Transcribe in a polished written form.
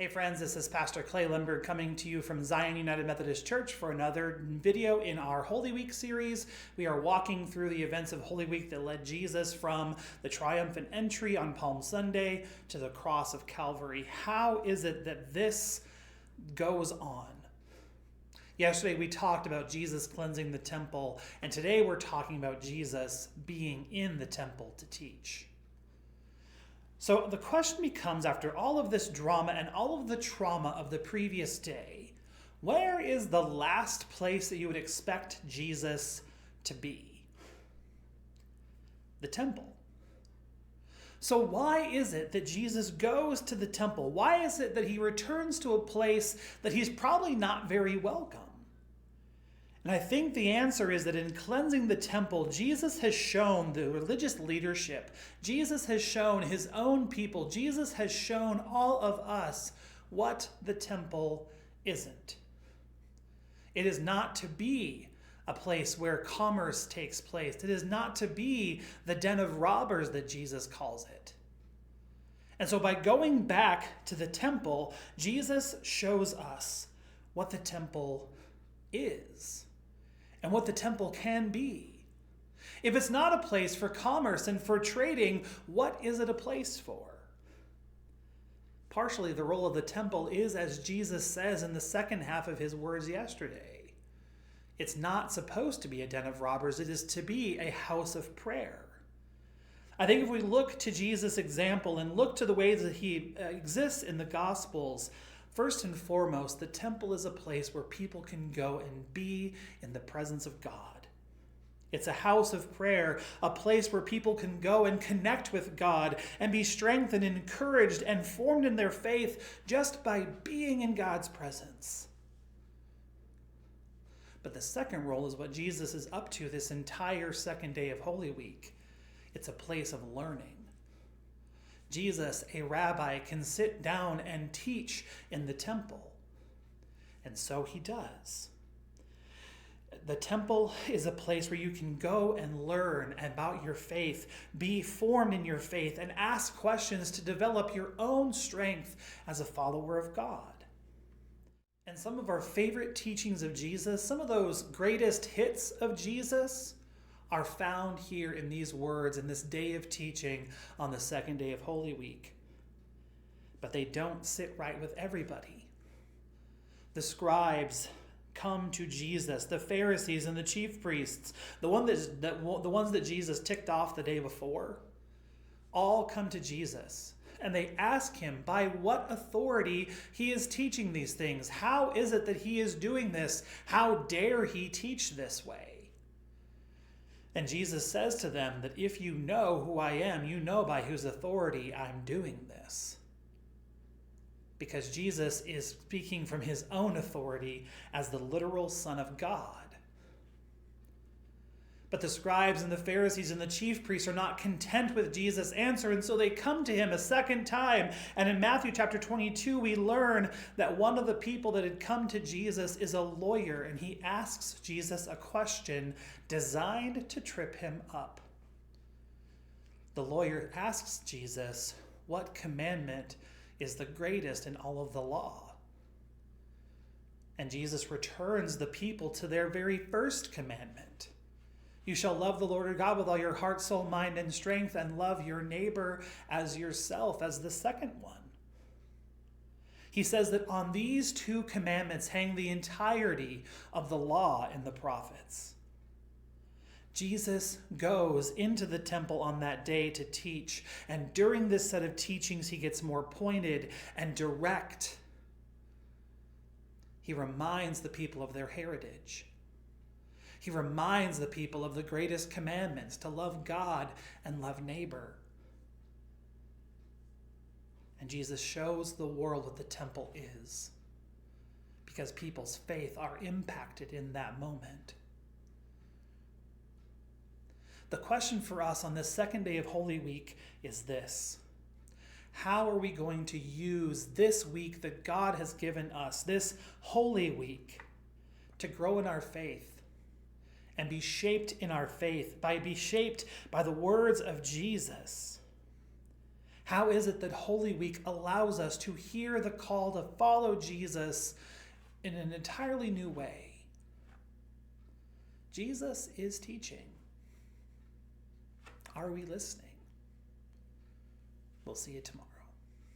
Hey friends, this is Pastor Clay Lindberg coming to you from Zion United Methodist Church for another video in our Holy Week series. We are walking through the events of Holy Week that led Jesus from the triumphant entry on Palm Sunday to the cross of Calvary. How is it that this goes on? Yesterday we talked about Jesus cleansing the temple, and today we're talking about Jesus being in the temple to teach. So the question becomes, after all of this drama and all of the trauma of the previous day, where is the last place that you would expect Jesus to be? The temple. So why is it that Jesus goes to the temple? Why is it that he returns to a place that he's probably not very welcome? And I think the answer is that in cleansing the temple, Jesus has shown the religious leadership, Jesus has shown his own people, Jesus has shown all of us what the temple isn't. It is not to be a place where commerce takes place. It is not to be the den of robbers that Jesus calls it. And so by going back to the temple, Jesus shows us what the temple is and what the temple can be. If it's not a place for commerce and for trading, what is it a place for? Partially, the role of the temple is, as Jesus says in the second half of his words yesterday, it's not supposed to be a den of robbers. It is to be a house of prayer. I think if we look to Jesus' example and look to the ways that he exists in the Gospels, first and foremost, the temple is a place where people can go and be in the presence of God. It's a house of prayer, a place where people can go and connect with God and be strengthened, encouraged, and formed in their faith just by being in God's presence. But the second role is what Jesus is up to this entire second day of Holy Week. It's a place of learning. Jesus, a rabbi, can sit down and teach in the temple. And so he does. The temple is a place where you can go and learn about your faith, be formed in your faith, and ask questions to develop your own strength as a follower of God. And some of our favorite teachings of Jesus, some of those greatest hits of Jesus, are found here in these words in this day of teaching on the second day of Holy Week. But they don't sit right with everybody. The scribes come to Jesus, the Pharisees and the chief priests, the ones that Jesus ticked off the day before, all come to Jesus. And they ask him by what authority he is teaching these things. How is it that he is doing this? How dare he teach this way? And Jesus says to them that if you know who I am, you know by whose authority I'm doing this. Because Jesus is speaking from his own authority as the literal Son of God. But the scribes and the Pharisees and the chief priests are not content with Jesus' answer, and so they come to him a second time. And in Matthew chapter 22, we learn that one of the people that had come to Jesus is a lawyer, and he asks Jesus a question designed to trip him up. The lawyer asks Jesus, what commandment is the greatest in all of the law? And Jesus returns the people to their very first commandment. You shall love the Lord your God with all your heart, soul, mind, and strength, and love your neighbor as yourself, as the second one. He says that on these two commandments hang the entirety of the law and the prophets. Jesus goes into the temple on that day to teach, and during this set of teachings, he gets more pointed and direct. He reminds the people of their heritage. He reminds the people of the greatest commandments, to love God and love neighbor. And Jesus shows the world what the temple is, because people's faith are impacted in that moment. The question for us on this second day of Holy Week is this: how are we going to use this week that God has given us, this Holy Week, to grow in our faith? And be shaped in our faith, be shaped by the words of Jesus? How is it that Holy Week allows us to hear the call to follow Jesus in an entirely new way? Jesus is teaching. Are we listening? We'll see you tomorrow.